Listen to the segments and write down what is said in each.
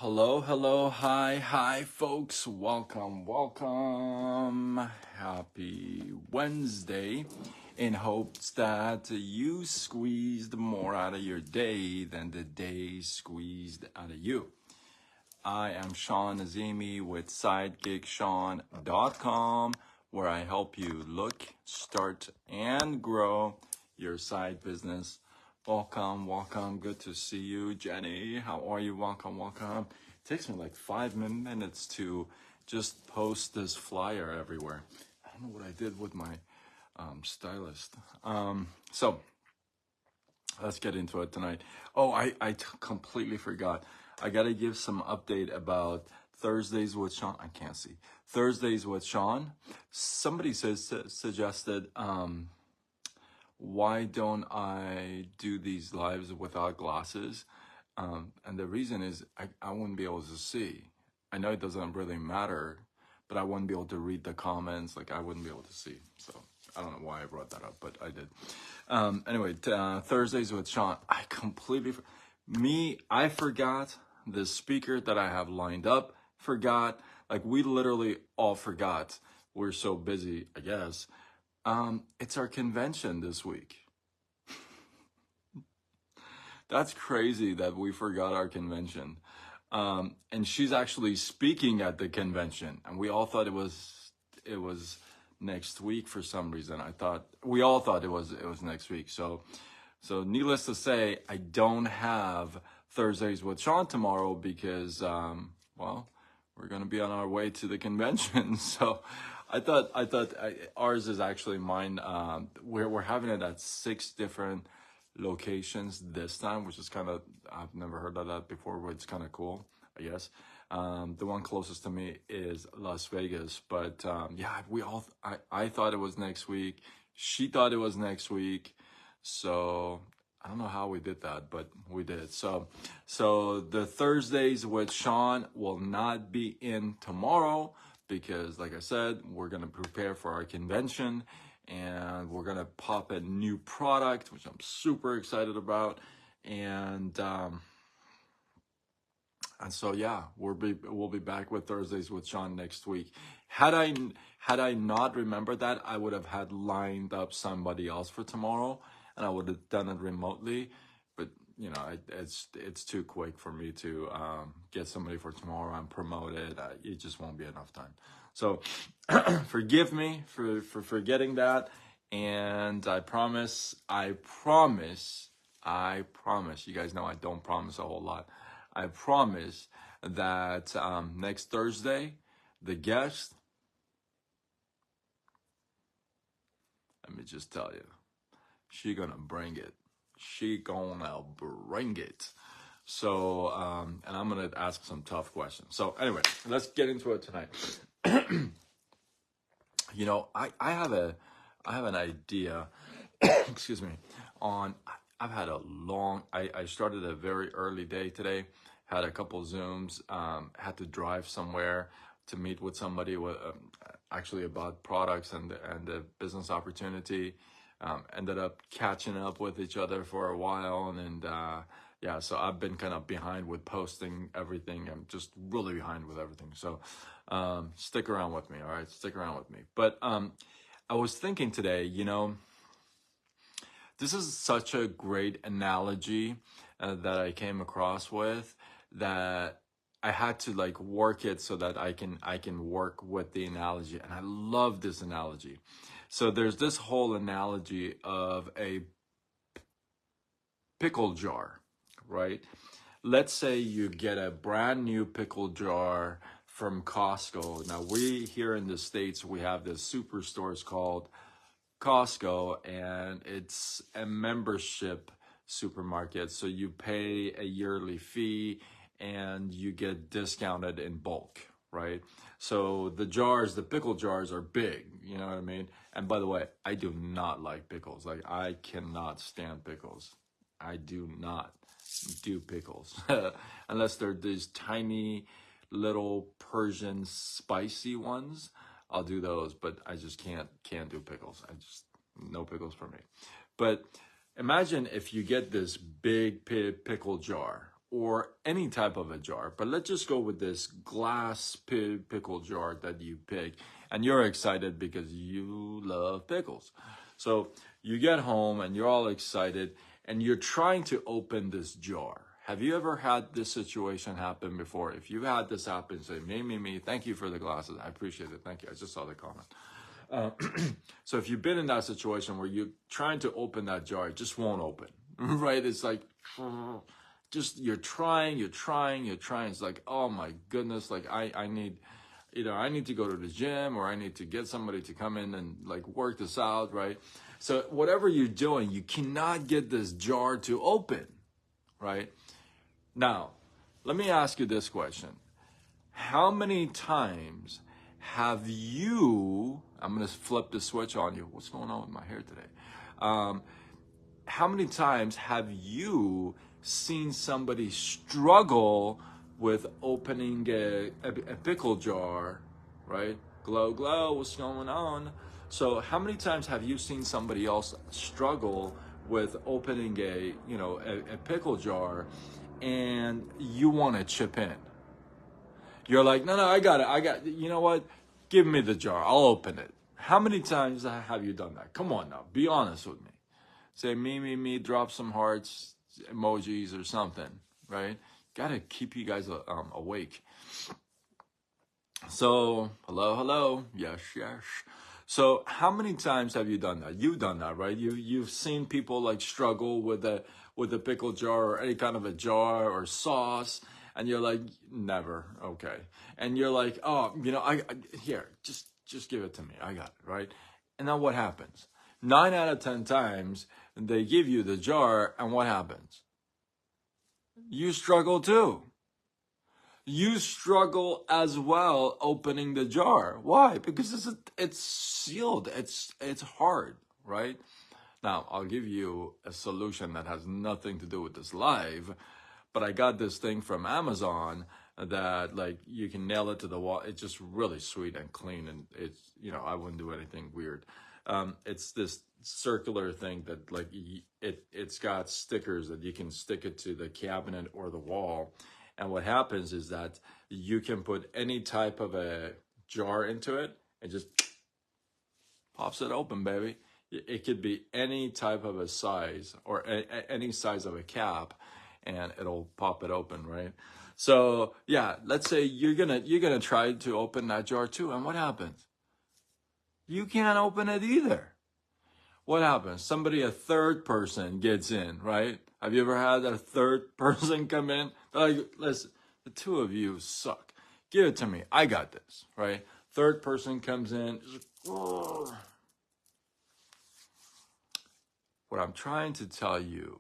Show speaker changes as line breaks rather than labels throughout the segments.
Hello, hello, hi, folks. Welcome. Happy Wednesday. In hopes that you squeezed more out of your day than the day squeezed out of you. I am Sean Azimi with SidekickSean.com, where I help you look, start, and grow your side business. Welcome. Good to see you, Jenny. How are you? Welcome. It takes me like 5 minutes to just post this flyer everywhere. I don't know what I did with my stylist. So let's get into it tonight. Oh, I completely forgot. I got to give some update about Thursdays with Sean. I can't see. Thursdays with Sean. Somebody suggested, why don't I do these lives without glasses? And the reason is I wouldn't be able to see. I know it doesn't really matter, but I wouldn't be able to read the comments. Like I wouldn't be able to see. So I don't know why I brought that up, but I did. Anyway, Thursdays with Sean. I forgot the speaker that I have lined up. Forgot. Like we literally all forgot. We're so busy, I guess. It's our convention this week. That's crazy that we forgot our convention. And she's actually speaking at the convention, and we all thought it was next week for some reason. We all thought it was next week. So needless to say, I don't have Thursdays with Sean tomorrow because we're gonna be on our way to the convention. So I thought ours is actually mine. We're having it at 6 different locations this time, which is I've never heard of that before, but it's kind of cool, I guess. The one closest to me is Las Vegas, but I thought it was next week. She thought it was next week. So I don't know how we did that, but we did. So the Thursdays with Sean will not be in tomorrow because, like I said, we're going to prepare for our convention and we're going to pop a new product, which I'm super excited about. And so, yeah, we'll be back with Thursdays with Sean next week. Had I not remembered that, I would have had lined up somebody else for tomorrow, and I would have done it remotely. But you know, it's too quick for me to get somebody for tomorrow and promote it. It just won't be enough time. So forgive me for forgetting that. And I promise. You guys know I don't promise a whole lot. I promise that next Thursday, the guest, let me just tell you, she gonna bring it. So, and I'm gonna ask some tough questions. So anyway, let's get into it tonight. You know, I have an idea, excuse me, I've had I started a very early day today, had a couple Zooms, had to drive somewhere to meet with somebody actually about products and the business opportunity. Ended up catching up with each other for a while, and so I've been kind of behind with posting everything. I'm just really behind with everything. So stick around with me, all right? Stick around with me. But I was thinking today, you know, this is such a great analogy that I came across with that I had to like work it so that I can work with the analogy. And I love this analogy. So there's this whole analogy of a pickle jar, right? Let's say you get a brand new pickle jar from Costco. Now we here in the States, we have this superstores called Costco, and it's a membership supermarket. So you pay a yearly fee and you get discounted in bulk, right? So the pickle jars are big, you know what I mean? And by the way, I do not like pickles. Like I cannot stand pickles. I do not do pickles unless they're these tiny little Persian spicy ones. I'll do those, but I just can't do pickles. No pickles for me. But imagine if you get this big pickle jar, or any type of a jar, but let's just go with this glass pickle jar that you pick, and you're excited because you love pickles. So you get home and you're all excited and you're trying to open this jar. Have you ever had this situation happen before? If you've had this happen, say, me, thank you for the glasses. I appreciate it. Thank you. I just saw the comment. So if you've been in that situation where you're trying to open that jar, it just won't open, right? It's like, just you're trying. It's like, oh my goodness, like I need, I need to go to the gym, or I need to get somebody to come in and like work this out, right? So whatever you're doing, you cannot get this jar to open, right? Now, let me ask you this question. How many times have you, I'm going to flip the switch on you. What's going on with my hair today? How many times have you seen somebody struggle with opening a pickle jar, right? Glow, what's going on? So how many times have you seen somebody else struggle with opening a pickle jar, and you want to chip in? You're like, no, I got it. You know what? Give me the jar. I'll open it. How many times have you done that? Come on now. Be honest with me. Say me, drop some hearts, emojis or something, right? Gotta keep you guys awake. So, hello. Yes. So how many times have you done that? You've done that, right? You've seen people like struggle with a pickle jar or any kind of a jar or sauce, and you're like, never, okay. And you're like, oh, I here, just give it to me. I got it, right? And then what happens? 9 out of 10 times they give you the jar, and what happens? You struggle too. You struggle as well opening the jar. Why? Because it's sealed. It's hard, right? Now, I'll give you a solution that has nothing to do with this live, but I got this thing from Amazon that like you can nail it to the wall. It's just really sweet and clean, and it's, I wouldn't do anything weird. It's this circular thing that like it's got stickers that you can stick it to the cabinet or the wall. And what happens is that you can put any type of a jar into it and just pops it open, baby. It could be any type of a size or any size of a cap, and it'll pop it open, right? So yeah, let's say you're gonna try to open that jar too, and what happens? You can't open it either. What happens? A third person gets in, right? Have you ever had a third person come in? They're like, listen, the two of you suck. Give it to me. I got this, right? Third person comes in. What I'm trying to tell you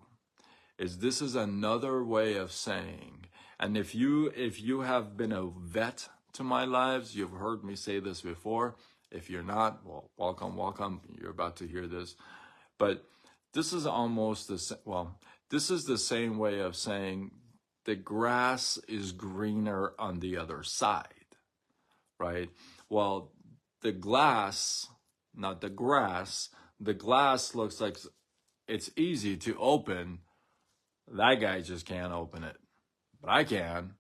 is this is another way of saying, and if you have been a vet to my lives, you've heard me say this before. If you're not, well, welcome. You're about to hear this. But this is almost this is the same way of saying the grass is greener on the other side, right? Well, the glass, not the grass, the glass looks like it's easy to open. That guy just can't open it, but I can.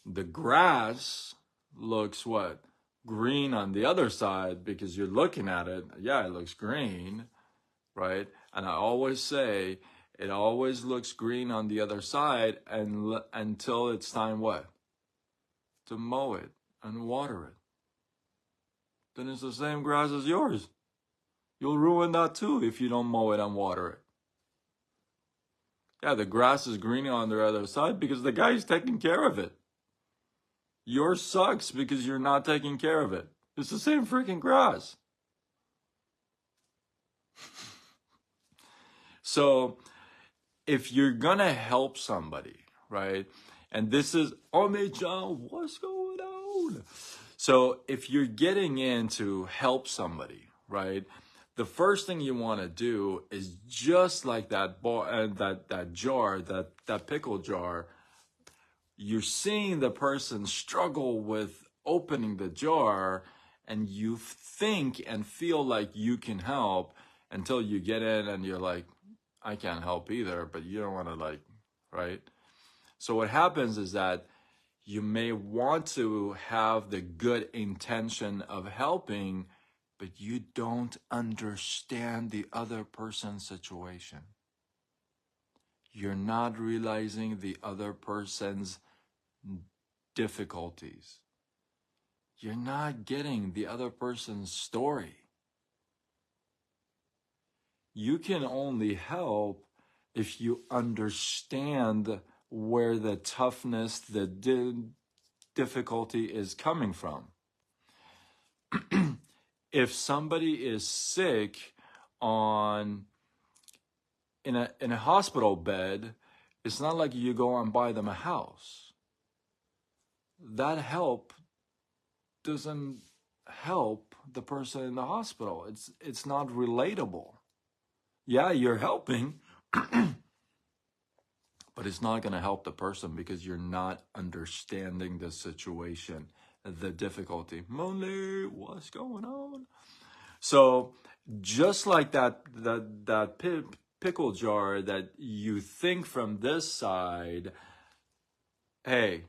The grass looks what? Green on the other side, because you're looking at it. Yeah, it looks green, right? And I always say it always looks green on the other side until it's time what? To mow it and water it. Then it's the same grass as yours. You'll ruin that too if you don't mow it and water it. Yeah, the grass is green on the other side because the guy's taking care of it. Yours sucks because you're not taking care of it. It's the same freaking grass. So if you're gonna help somebody, right? And this is, oh, John, what's going on? So if you're getting in to help somebody, right? The first thing you want to do is just like that jar, that pickle jar. You're seeing the person struggle with opening the jar, and you think and feel like you can help until you get in and you're like, I can't help either, but you don't want to, like, right? So what happens is that you may want to have the good intention of helping, but you don't understand the other person's situation. You're not realizing the other person's difficulties. You're not getting the other person's story. You can only help if you understand where the toughness, the difficulty is coming from. If somebody is sick in a hospital bed, it's not like you go and buy them a house. That help doesn't help the person in the hospital. It's not relatable. Yeah, you're helping, but it's not going to help the person because you're not understanding the situation, the difficulty. Monday, what's going on? So just like that pickle jar that you think from this side, hey,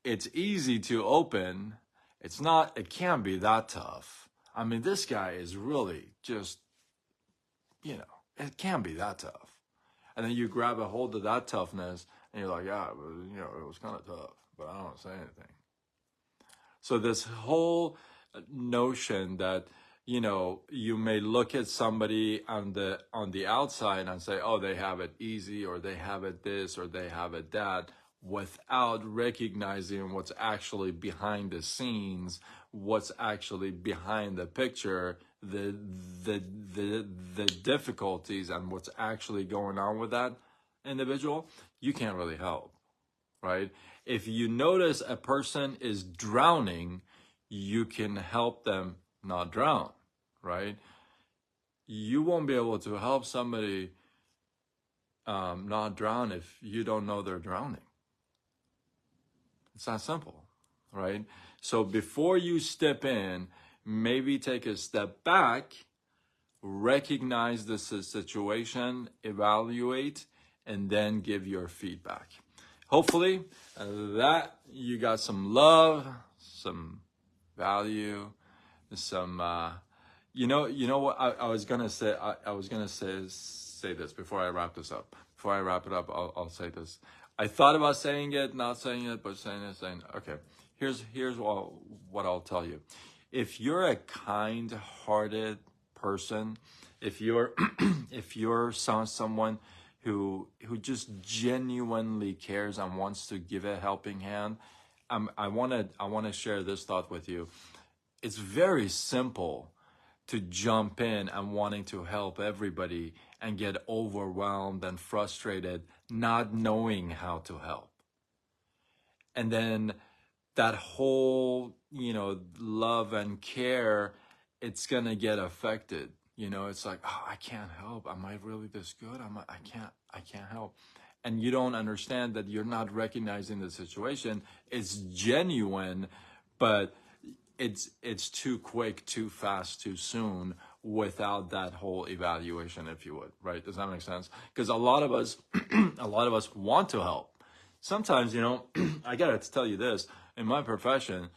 it's easy to open. It can't be that tough. I mean, this guy is really just, it can't be that tough. And then you grab a hold of that toughness and you're like, yeah, it was kind of tough, but I don't say anything. So this whole notion that, you may look at somebody on the outside and say, oh, they have it easy, or they have it this, or they have it that, without recognizing what's actually behind the scenes, what's actually behind the picture, the difficulties and what's actually going on with that individual, you can't really help, right? If you notice a person is drowning, you can help them not drown, right? You won't be able to help somebody not drown if you don't know they're drowning. It's that simple, right? So before you step in, maybe take a step back, recognize the situation, evaluate, and then give your feedback. Hopefully that you got some love, some value, some what I was gonna say. I was gonna say this before I wrap this up. Before I wrap it up, I'll say this. I thought about saying it, not saying it, but saying it. Okay, here's what I'll tell you. If you're a kind-hearted person, if you're someone who just genuinely cares and wants to give a helping hand, I want to share this thought with you. It's very simple to jump in and wanting to help everybody and get overwhelmed and frustrated, not knowing how to help. And then that whole, love and care, it's going to get affected. It's like, oh, I can't help. Am I really this good? I can't help. And you don't understand that you're not recognizing the situation. It's genuine, but it's too quick, too fast, too soon without that whole evaluation, if you would, right? Does that make sense? Because a lot of us want to help. Sometimes, I gotta tell you this, in my profession,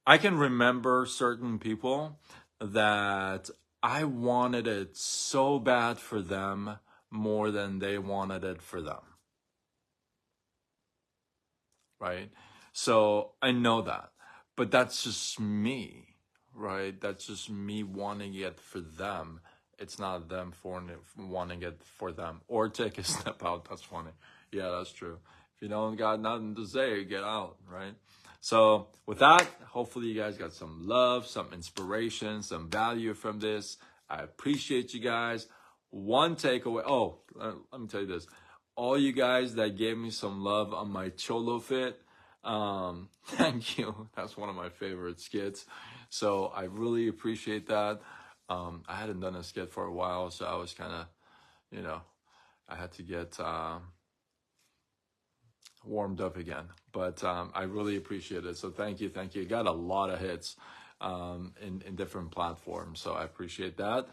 I can remember certain people that I wanted it so bad for them more than they wanted it for them, right? So I know that, but that's just me, right? That's just me wanting it for them. It's not them wanting it for them. Or take a step out. That's funny. Yeah, that's true. If you don't got nothing to say, get out, right? So with that, hopefully you guys got some love, some inspiration, some value from this. I appreciate you guys. One takeaway. Oh, let me tell you this. All you guys that gave me some love on my Cholo fit, thank you. That's one of my favorite skits. So I really appreciate that. I hadn't done a skit for a while, so I was kind of, I had to get warmed up again. But I really appreciate it. So thank you. Got a lot of hits. in different platforms. So I appreciate that.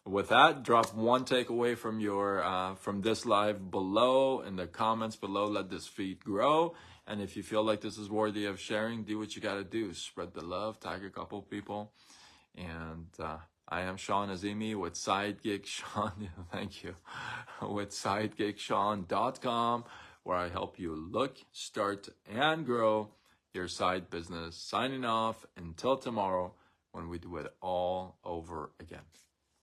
With that, drop one takeaway from your from this live below in the comments below. Let this feed grow. And if you feel like this is worthy of sharing, do what you got to do. Spread the love, tag a couple people. And I am Sean Azimi with Sidekick Sean. Thank you. With sidekicksean.com, where I help you look, start, and grow your side business. Signing off until tomorrow when we do it all over again.